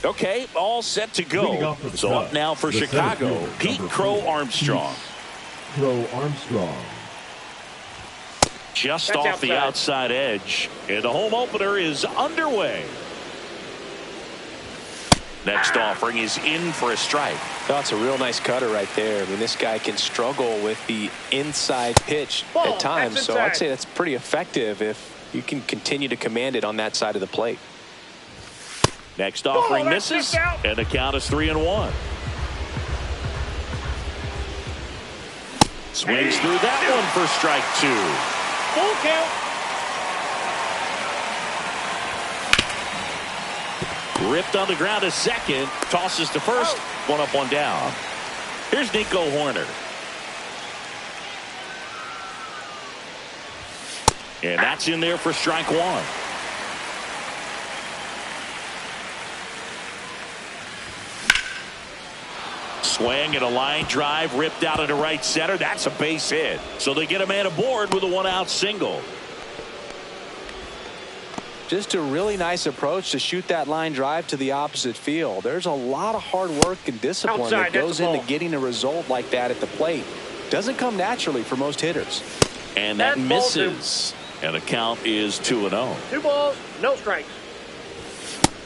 Okay, all set to go. So up now for Chicago, Pete Crow Armstrong. Crow Armstrong. Just off the outside edge. And the home opener is underway. Next offering is in for a strike. That's a real nice cutter right there. I mean, this guy can struggle with the inside pitch at times. So I'd say that's pretty effective if you can continue to command it on that side of the plate. Next offering misses, and the count is 3-1. Swings through that one for strike 2. Full count. Ripped on the ground to second, tosses to first, 1 up, 1 down. Here's Nico Hoerner. And that's in there for strike 1. Swing and a line drive ripped out into right center. That's a base hit. So they get a man aboard with a 1-out single. Just a really nice approach to shoot that line drive to the opposite field. There's a lot of hard work and discipline that goes into getting a result like that at the plate. Doesn't come naturally for most hitters. And that misses. And the count is 2-0. 2 balls, no strikes.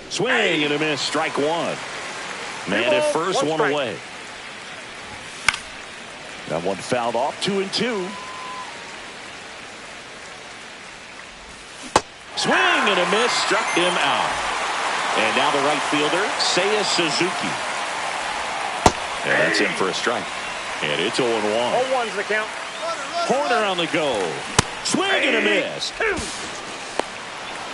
Swing and a miss. Strike 1. Man at first, 1 away. That one fouled off. 2-2. Swing and a miss. Struck him out. And now the right fielder, Seiya Suzuki. And that's in for a strike. And it's 0-1. 0-1's the count. Hoerner on the go. Swing and a miss.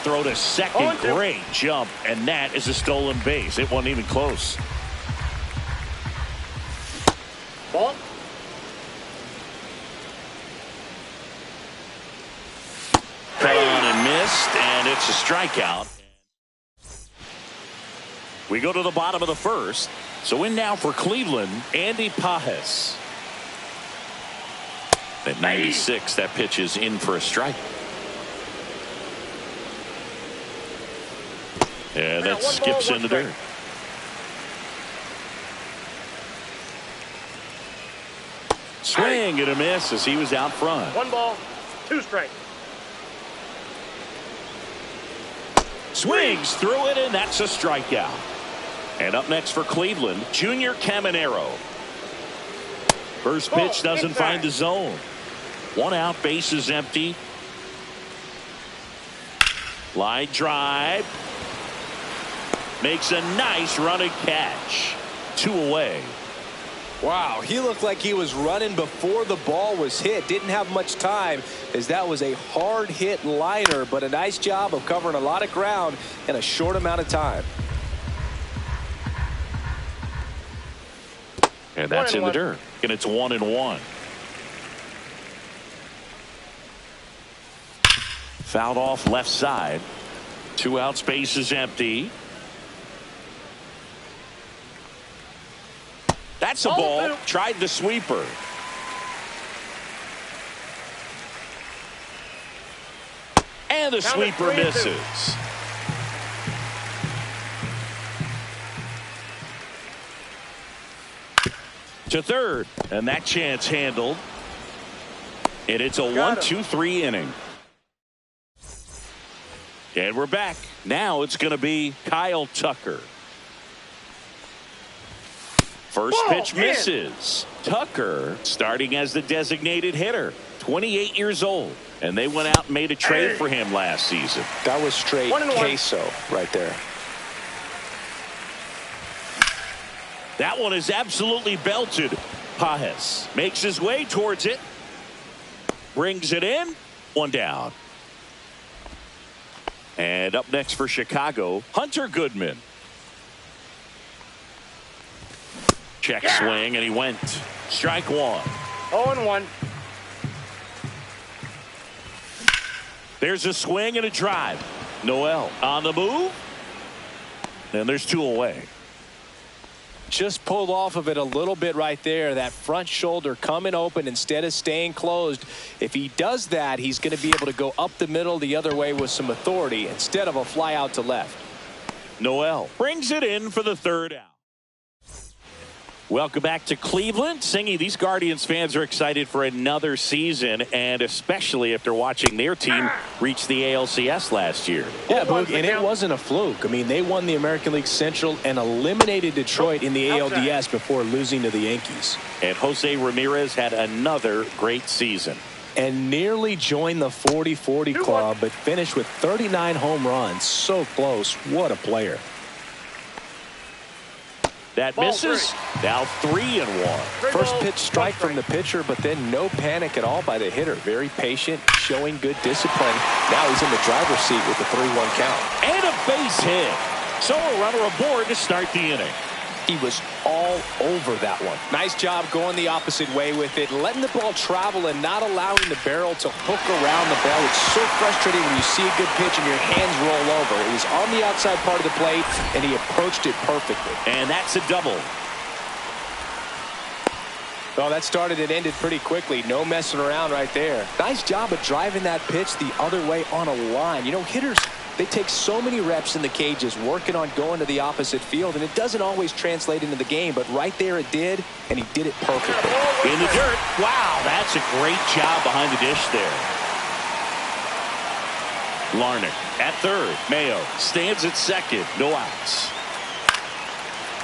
Throw to second. Great jump. And that is a stolen base. It wasn't even close. Ball. Cut on and missed, and it's a strikeout. We go to the bottom of the first. So in now for Cleveland, Andy Pages. At 96, that pitch is in for a strike. And that skips in the dirt. Swing and a miss as he was out front. 1 ball, 2 strikes. Swings through it, and that's a strikeout. And up next for Cleveland, Junior Caminero. First pitch doesn't find the zone. 1 out, base is empty. Line drive. Makes a nice running catch. 2 away. Wow, he looked like he was running before the ball was hit. Didn't have much time as that was a hard hit liner, but a nice job of covering a lot of ground in a short amount of time. And that's in the dirt. And it's 1-1. Fouled off left side. 2 outs, base is empty. That's a ball. Tried the sweeper. And the sweeper misses. To third. And that chance handled. And it's a 1-2-3 inning. And we're back. Now it's going to be Kyle Tucker. First pitch misses. Tucker starting as the designated hitter. 28 years old. And they went out and made a trade for him last season. That was straight queso right there. That one is absolutely belted. Pages makes his way towards it. Brings it in. 1 down. And up next for Chicago, Hunter Goodman. Check swing, and he went. Strike 1. 0-1. There's a swing and a drive. Noel on the move. And there's 2 away. Just pulled off of it a little bit right there. That front shoulder coming open instead of staying closed. If he does that, he's going to be able to go up the middle the other way with some authority instead of a fly out to left. Noel brings it in for the third out. Welcome back to Cleveland. Singy, these Guardians fans are excited for another season, and especially after watching their team reach the ALCS last year. Yeah, Boog, and it wasn't a fluke. I mean, they won the American League Central and eliminated Detroit in the ALDS before losing to the Yankees. And Jose Ramirez had another great season. And nearly joined the 40-40 club, but finished with 39 home runs. So close. What a player. That misses. Now 3-1. First pitch strike from the pitcher, but then no panic at all by the hitter. Very patient, showing good discipline. Now he's in the driver's seat with the 3-1 count. And a base hit. So a runner aboard to start the inning. He was all over that one. Nice job going the opposite way with it, letting the ball travel and not allowing the barrel to hook around the ball. It's so frustrating when you see a good pitch and your hands roll over. It was on the outside part of the plate, and he approached it perfectly. And that's a double. Oh, that started and ended pretty quickly. No messing around right there. Nice job of driving that pitch the other way on a line. You know, hitters, they take so many reps in the cages working on going to the opposite field, and it doesn't always translate into the game, but right there it did, and he did it perfectly. In the dirt. Wow, that's a great job behind the dish there. Larnach at third. Mayo stands at second. No outs.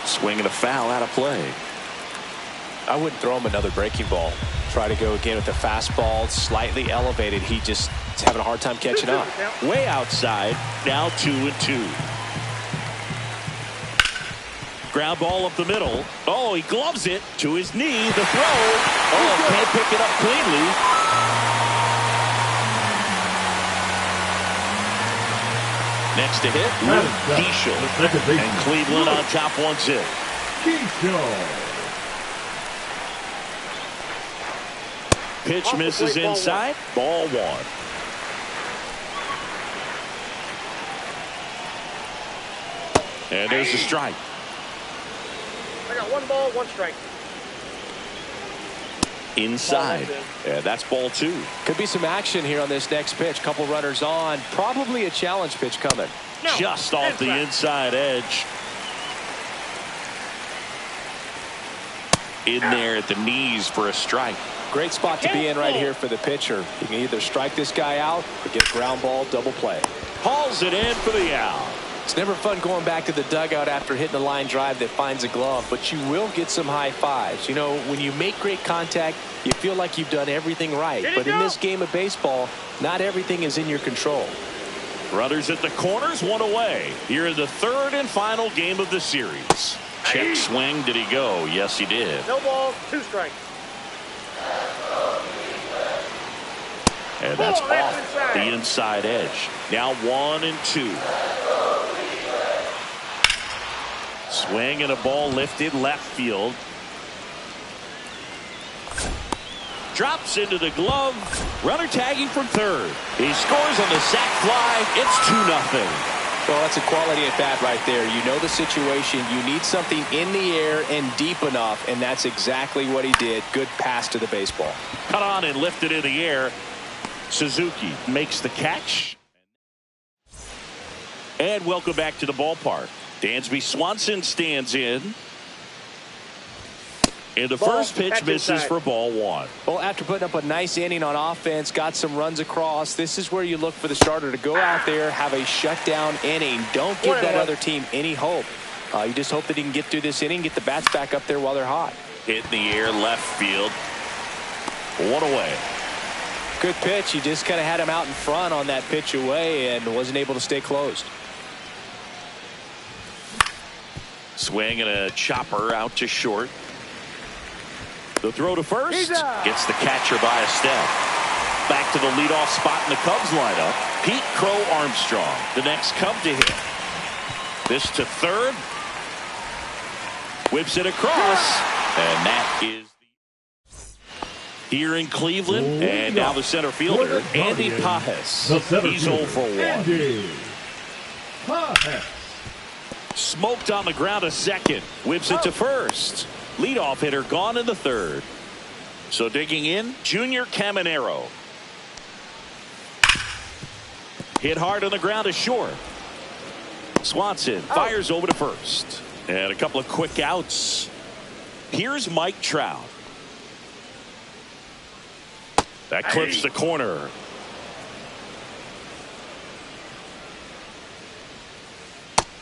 Swinging a foul out of play. I wouldn't throw him another breaking ball. Try to go again with the fastball, slightly elevated. He just is having a hard time catching up. Way outside. Now 2-2. Ground ball up the middle. Oh, he gloves it to his knee. The throw. Oh, can't pick it up cleanly. Next to hit, Luke Keeschel. And Cleveland on top 1-0. Keeschel. Pitch misses inside. Ball 1. And there's the strike. I got 1 ball, 1 strike. Inside. And that's ball 2. Could be some action here on this next pitch. Couple runners on. Probably a challenge pitch coming. No. Just off the inside edge. In there at the knees for a strike. Great spot to be in right here for the pitcher. You can either strike this guy out or get a ground ball double play. Hauls it in for the out. It's never fun going back to the dugout after hitting a line drive that finds a glove, but you will get some high fives. You know, when you make great contact, you feel like you've done everything right. But in this game of baseball, not everything is in your control. Runners at the corners, 1 away. Here in the third and final game of the series. Check swing. Did he go? Yes, he did. No balls, 2 strikes. And that's off the inside edge. Now 1-2. Swing and a ball lifted left field. Drops into the glove. Runner tagging from third. He scores on the sac fly. It's 2-0. Well, that's a quality at bat right there. You know the situation. You need something in the air and deep enough, and that's exactly what he did. Good pass to the baseball. Cut on and lifted in the air. Suzuki makes the catch. And welcome back to the ballpark. Dansby Swanson stands in. And the first pitch misses for ball 1. Well, after putting up a nice inning on offense, got some runs across, this is where you look for the starter to go out there, have a shutdown inning. Don't give that other team any hope. You just hope that he can get through this inning, get the bats back up there while they're hot. Hit in the air, left field. 1 away. Good pitch. He just kind of had him out in front on that pitch away and wasn't able to stay closed. Swing and a chopper out to short. The throw to first. Gets the catcher by a step. Back to the leadoff spot in the Cubs lineup. Pete Crow Armstrong, the next Cub to hit. This to third. Whips it across. And that is here in Cleveland. And now the center fielder, Andy Pages. He's 0 for 1. Andy Pages. Smoked on the ground a second. Whips it to first. Leadoff hitter gone in the third. So digging in, Junior Caminero. Hit hard on the ground to short. Swanson fires over to first. And a couple of quick outs. Here's Mike Trout. That clips the corner.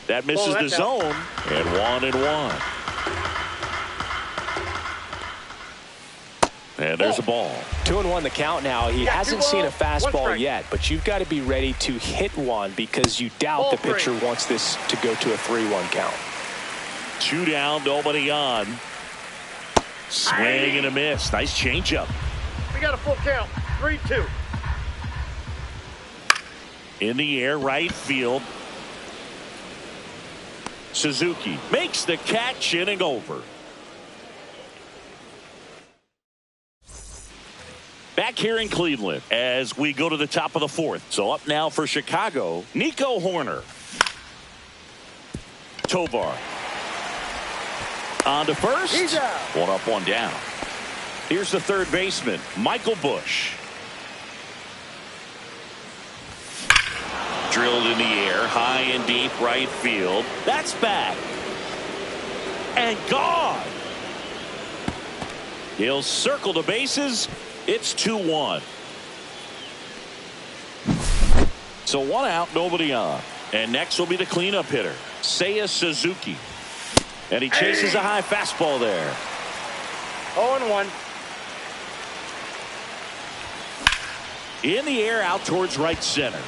That misses the zone. And 1-1. And there's a ball. 2-1 the count now. He hasn't seen a fastball yet, but you've got to be ready to hit one because you doubt the pitcher wants this to go to a 3-1 count. 2 down, nobody on. Swing and a miss. Nice changeup. We got a full count. 3-2. In the air, right field. Suzuki makes the catch, inning over. Back here in Cleveland as we go to the top of the 4th. So up now for Chicago, Nico Hoerner. Tovar. On to first. He's out. 1 up, 1 down. Here's the third baseman, Michael Busch. Drilled in the air, high and deep right field. That's back. And gone. He'll circle the bases. It's 2-1. So 1 out, nobody on. And next will be the cleanup hitter, Seiya Suzuki. And he chases a high fastball there. 0-1. In the air, out towards right center.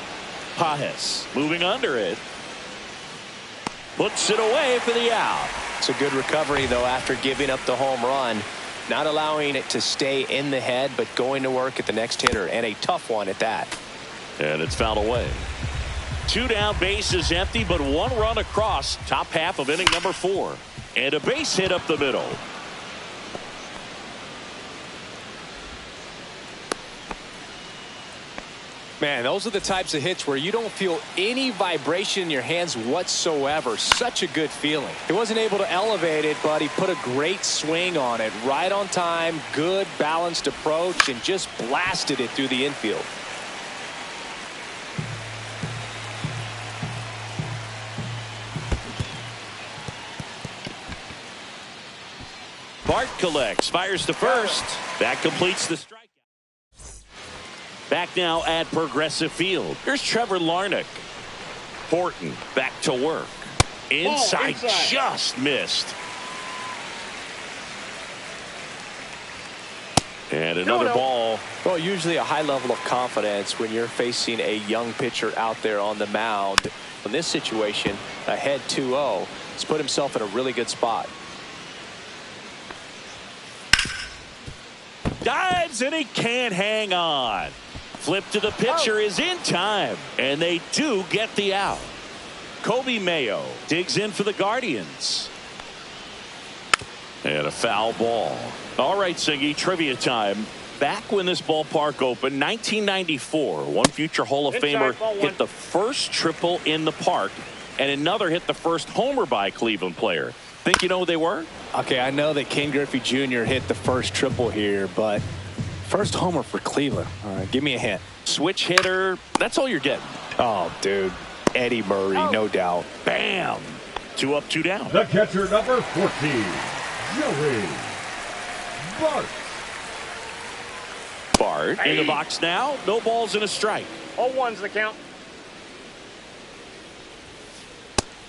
Pages moving under it. Puts it away for the out. It's a good recovery, though, after giving up the home run. Not allowing it to stay in the head, but going to work at the next hitter, and a tough one at that. And it's fouled away. 2 down, bases empty, but 1 run across. Top half of inning number 4. And a base hit up the middle. Man, those are the types of hits where you don't feel any vibration in your hands whatsoever. Such a good feeling. He wasn't able to elevate it, but he put a great swing on it. Right on time, good balanced approach, and just blasted it through the infield. Bart collects, fires to first. That completes the strikeout. Back now at Progressive Field. Here's Trevor Larnach. Horton back to work. Inside. Just missed. And another ball. Well, usually a high level of confidence when you're facing a young pitcher out there on the mound. In this situation, ahead 2-0, he's put himself in a really good spot. Dives and he can't hang on. Flip to the pitcher is in time, and they do get the out. Kobe Mayo digs in for the Guardians. And a foul ball. All right, Singy, trivia time. Back when this ballpark opened, 1994, one future Hall of Famer hit the first triple in the park, and another hit the first homer by a Cleveland player. Think you know who they were? Okay, I know that Ken Griffey Jr. hit the first triple here, but first homer for Cleveland. All right, give me a hint. Switch hitter. That's all you're getting. Oh, dude. Eddie Murray, no doubt. Bam. 2 up, 2 down. The catcher, number 14, Joey Bart. Bart in the box now. No balls and a strike. 0-1's the count.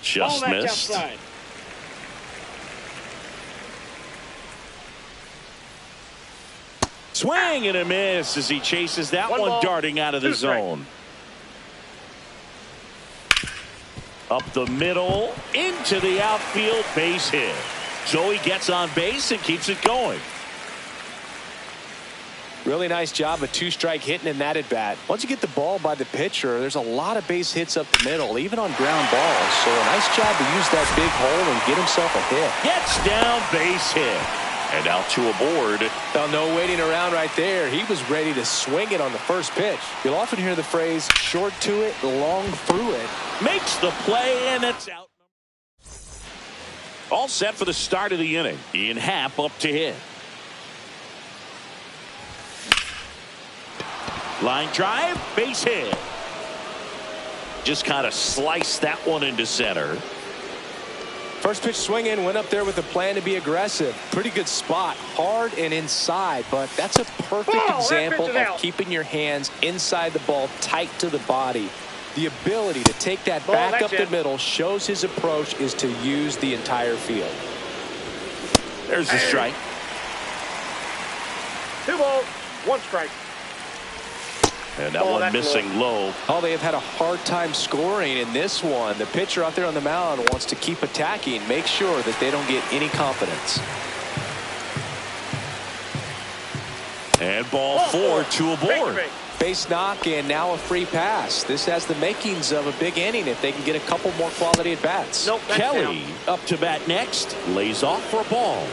Just missed. Outside. Swing and a miss as he chases that one ball, darting out of the 2 strikes. zone. Up the middle, into the outfield, base hit. Joey gets on base and keeps it going. Really nice job of 2-strike hitting in that at bat. Once you get the ball by the pitcher, there's a lot of base hits up the middle, even on ground balls. So a nice job to use that big hole and get himself a hit. Gets down, base hit. And out to a board. Well, no waiting around right there. He was ready to swing it on the first pitch. You'll often hear the phrase, short to it, long through it. Makes the play, and it's out. All set for the start of the inning. Ian Happ up to hit. Line drive, base hit. Just kind of sliced that one into center. First pitch swing in, went up there with a plan to be aggressive. Pretty good spot, hard and inside, but that's a perfect example of keeping your hands inside the ball, tight to the body. The ability to take that back up the middle shows his approach is to use the entire field. There's the strike. 2 balls, 1 strike. And that one missing low. Oh, they have had a hard time scoring in this one. The pitcher out there on the mound wants to keep attacking, make sure that they don't get any confidence. And ball 4, 2 aboard. Base knock and now a free pass. This has the makings of a big inning if they can get a couple more quality at bats. Nope, Kelly up to bat next, lays off for a ball.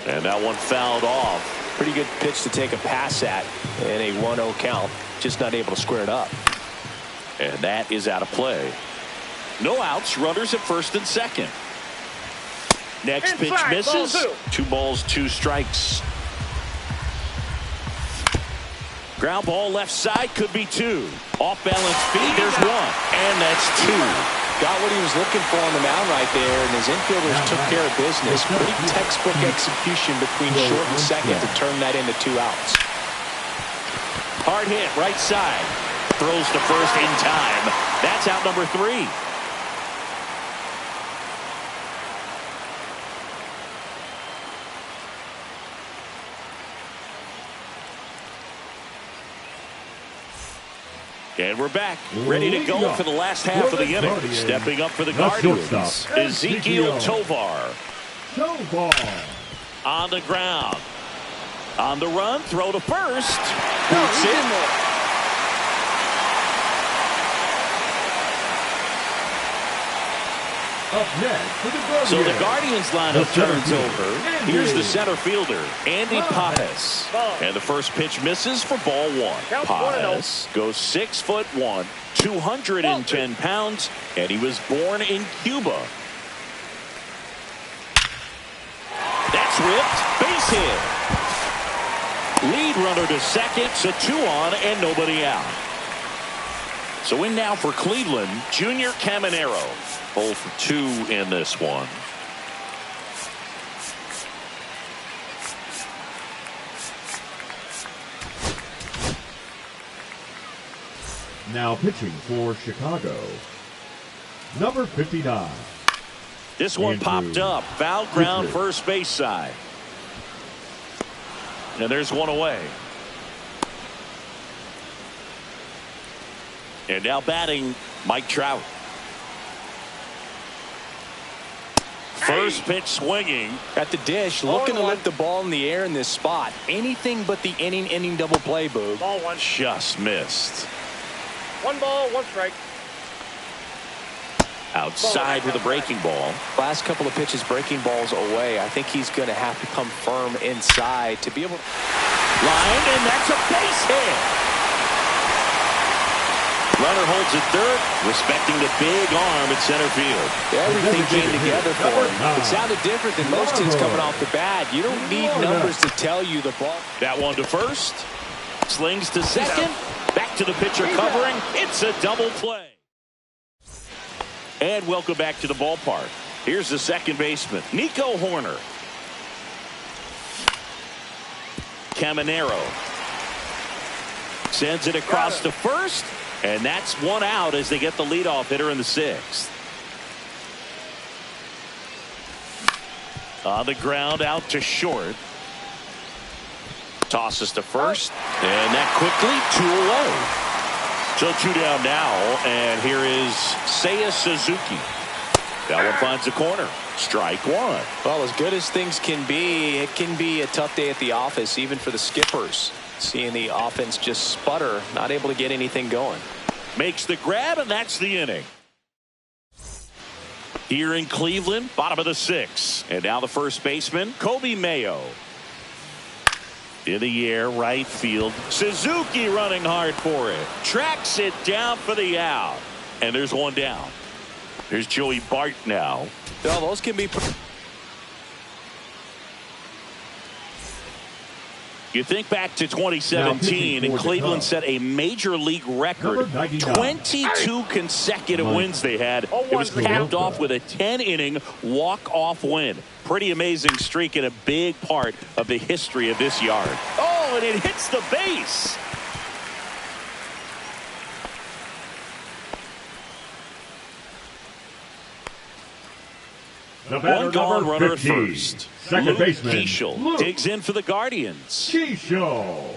And that one fouled off. Pretty good pitch to take a pass at in a 1-0 count. Just not able to square it up. And that is out of play. No outs, runners at first and second. Next pitch misses. 2 balls, 2 strikes. Ground ball left side, could be 2. Off balance feet, there's 1. And that's 2. Got what he was looking for on the mound right there, and his infielders took care of business. Pretty textbook execution between short and second to turn that into 2 outs. Hard hit, right side. Throws to first in time. That's out number 3. And we're back, ready to go for the last half of the inning. Stepping up for the Guardians, Ezequiel Tovar. On the ground. On the run, throw to first. Boots it. Up next for the Guardians. So the Guardians lineup turns over. Here's the center fielder, Andy Pages. And the first pitch misses for ball 1. Pages goes 6'1", 210 pounds, and he was born in Cuba. That's ripped. Base hit. Lead runner to second, so 2 on and nobody out. So in now for Cleveland, Junior Caminero. 0 for 2 in this one. Now pitching for Chicago, number 59. This one popped up. Foul ground, first base side. And there's 1 away. And now batting, Mike Trout. First pitch swinging. At the dish, looking to lift the ball in the air in this spot. Anything but the inning double play, Boog. Ball 1. Just missed. 1 ball, 1 strike. Outside with a breaking ball. Last couple of pitches, breaking balls away. I think he's going to have to come firm inside to be able to. Line, and that's a base hit. Runner holds at third, respecting the big arm at center field. Everything came together for him. It sounded different than most hits coming off the bat. You don't need numbers to tell you the ball. That one to first. Slings to second. Back to the pitcher covering. It's a double play. And welcome back to the ballpark. Here's the second baseman, Nico Hoerner. Caminero sends it across to first. And that's 1 out as they get the leadoff hitter in the 6th. On the ground, out to short. Tosses to first. And that quickly 2 away. So 2 down now. And here is Seiya Suzuki. That one finds the corner. Strike 1. Well, as good as things can be, it can be a tough day at the office, even for the skippers. Seeing the offense just sputter, not able to get anything going. Makes the grab, and that's the inning. Here in Cleveland, bottom of the 6th. And now the first baseman, Kobe Mayo. In the air, right field. Suzuki running hard for it. Tracks it down for the out. And there's 1 down. Here's Joey Bart now. Well, those can be. You think back to 2017, and Cleveland set a major league record. 22 consecutive wins they had. It was capped off with a 10-inning walk-off win. Pretty amazing streak and a big part of the history of this yard. Oh, and it hits the base. One gone, runner at first. Second baseman Keishel digs in for the Guardians. Keishel.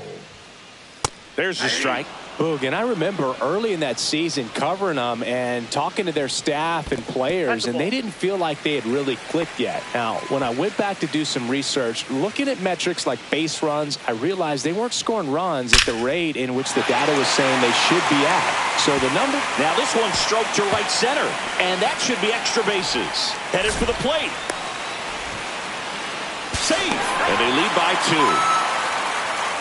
There's the strike. Boog, and I remember early in that season covering them and talking to their staff and players, and they didn't feel like they had really clicked yet. Now, when I went back to do some research, looking at metrics like base runs, I realized they weren't scoring runs at the rate in which the data was saying they should be at. So the number... Now this one stroked to right center, and that should be extra bases. Headed for the plate. Safe, and they lead by 2.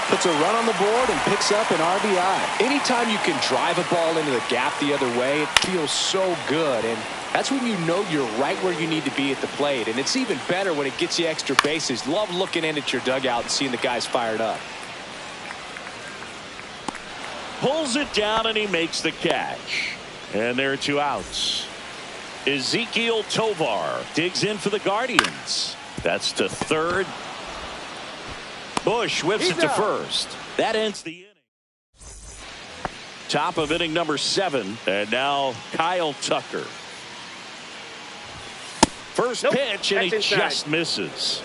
Puts a run on the board and picks up an RBI. Anytime you can drive a ball into the gap the other way, it feels so good. And that's when you know you're right where you need to be at the plate. And it's even better when it gets you extra bases. Love looking in at your dugout and seeing the guys fired up. Pulls it down and he makes the catch. And there are 2 outs. Ezequiel Tovar digs in for the Guardians. That's to third. Bush whips it to first. That ends the inning. Top of inning number 7. And now Kyle Tucker. First pitch, and he just misses.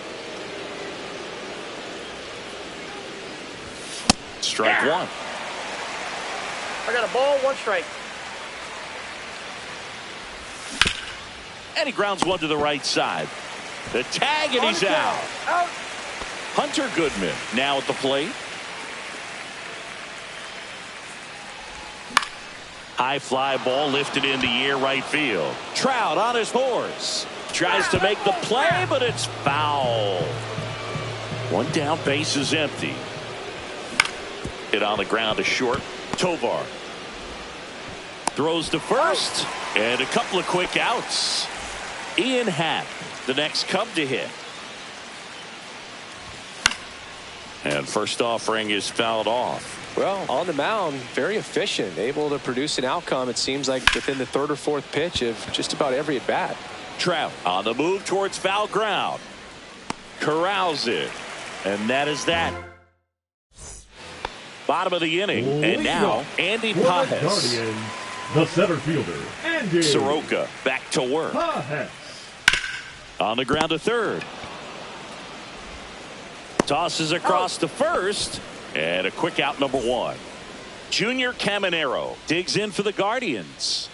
Strike 1. I got a ball, 1 strike. And he grounds one to the right side. The tag, and he's out. Hunter Goodman now at the plate. High fly ball lifted in the air, right field. Trout on his horse. Tries to make the play, but it's foul. One down, base is empty. Hit on the ground to short. Tovar throws to first, and a couple of quick outs. Ian Happ, the next Cub to hit. And first offering is fouled off. Well, on the mound, very efficient, able to produce an outcome, it seems like, within the 3rd or 4th pitch of just about every at bat. Trout on the move towards foul ground. Corrals it. And that is that. Bottom of the inning. And now Andy Pages. The center fielder, Andy Soroka back to work. Pages. On the ground to third. Tosses across to first, and a quick out, number 1. Junior Caminero digs in for the Guardians.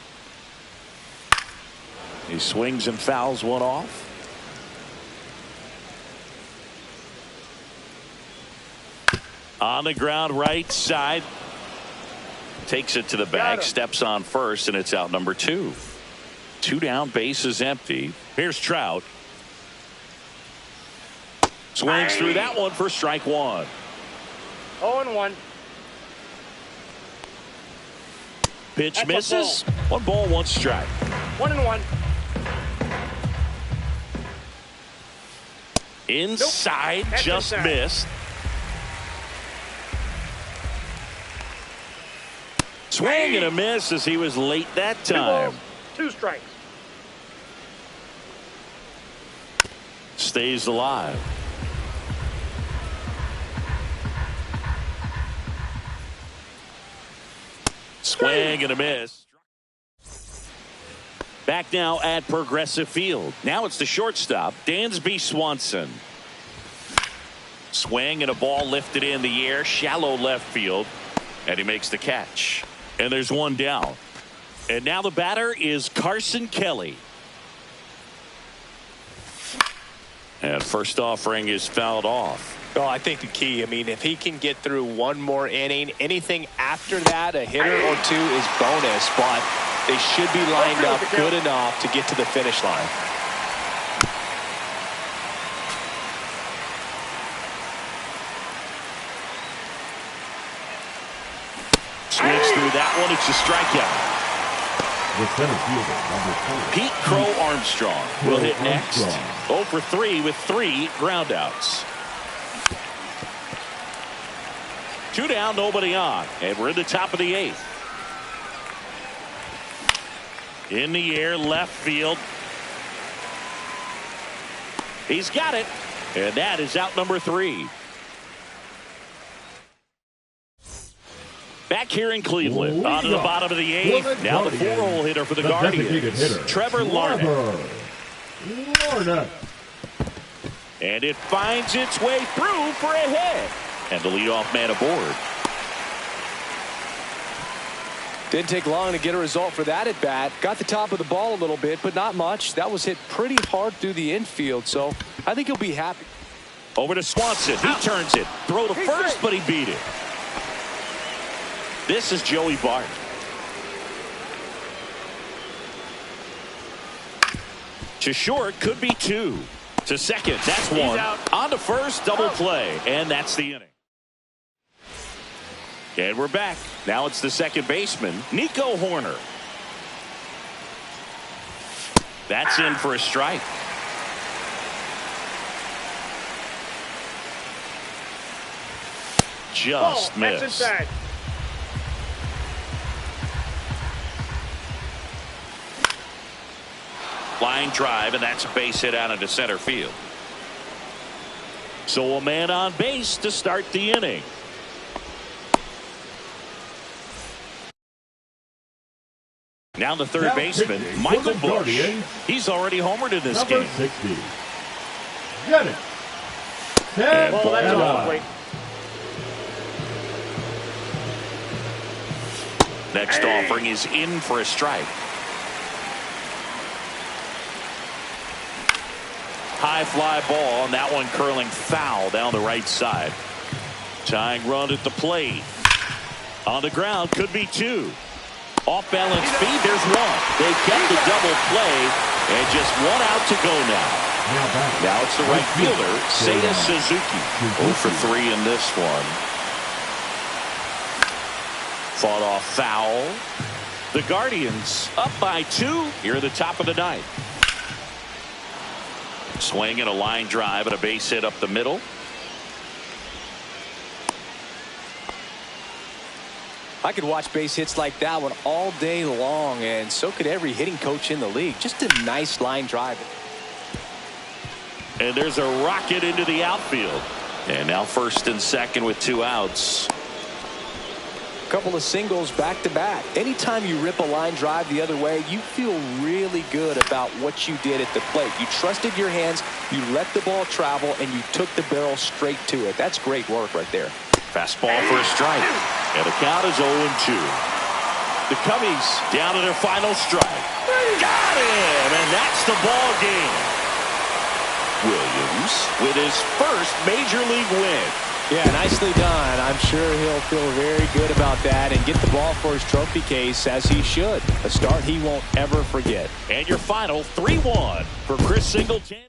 He swings and fouls one off. On the ground, right side. Takes it to the bag, steps on first, and it's out, number 2. 2 down, base is empty. Here's Trout. Swings through that one for strike 1. 0-1. Pitch misses. 1 ball, 1 strike. 1-1. Inside, nope. just inside. missed. Swing and a miss as he was late that time. 2 balls, 2 strikes. Stays alive. Swing and a miss. Back now at Progressive Field. Now it's the shortstop, Dansby Swanson. Swing and a ball lifted in the air, shallow left field, and he makes the catch. And there's 1 down. And now the batter is Carson Kelly. And first offering is fouled off. Oh, I think the key, I mean, if he can get through 1 more inning, anything after that, a hitter or 2 is bonus, but they should be lined up good enough to get to the finish line. Swings through that one. It's a strikeout. The center fielder, number 4. Pete Crow Armstrong will hit next. 0 for 3 with 3 groundouts. 2 down, nobody on. And we're in the top of the 8th. In the air, left field. He's got it. And that is out number 3. Back here in Cleveland, on to the bottom of the 8th. Now the 4-hole hitter for the Guardians, Trevor Larnach. And it finds its way through for a hit. And the leadoff man aboard. Didn't take long to get a result for that at bat. Got the top of the ball a little bit, but not much. That was hit pretty hard through the infield, so I think he'll be happy. Over to Swanson. He turns it. Throw to first, but he beat it. This is Joey Bart. To short, could be 2. To second, that's 1. On to first, double play, and that's the inning. And we're back. Now it's the second baseman, Nico Hoerner. That's in for a strike. Just missed. That's inside. Line drive, and that's a base hit out into center field. So a man on base to start the inning. Now the third baseman, Michael Busch. He's already homered in this game. 60. Get it. And Well, that's all. Wait. Next offering is in for a strike. High fly ball, and that one curling foul down the right side. Tying run at the plate. On the ground, could be 2. Off balance speed, there's 1. They get the double play, and just 1 out to go now. Now it's the right fielder, Seiya Suzuki. 0 for 3 in this one. Fought off foul. The Guardians up by 2 here at the top of the 9th. Swing and a line drive and a base hit up the middle. I could watch base hits like that one all day long, and so could every hitting coach in the league. Just a nice line drive. And there's a rocket into the outfield. And now first and second with 2 outs. Couple of singles back to back. Anytime you rip a line drive the other way, you feel really good about what you did at the plate. You trusted your hands, you let the ball travel, and you took the barrel straight to it. That's great work right there. Fastball for a strike. And the count is 0-2. The Cubbies down to their final strike. Got him! And that's the ball game. Williams with his first major league win. Yeah, nicely done. I'm sure he'll feel very good about that and get the ball for his trophy case, as he should. A start he won't ever forget. And your final 3-1 for Chris Singleton.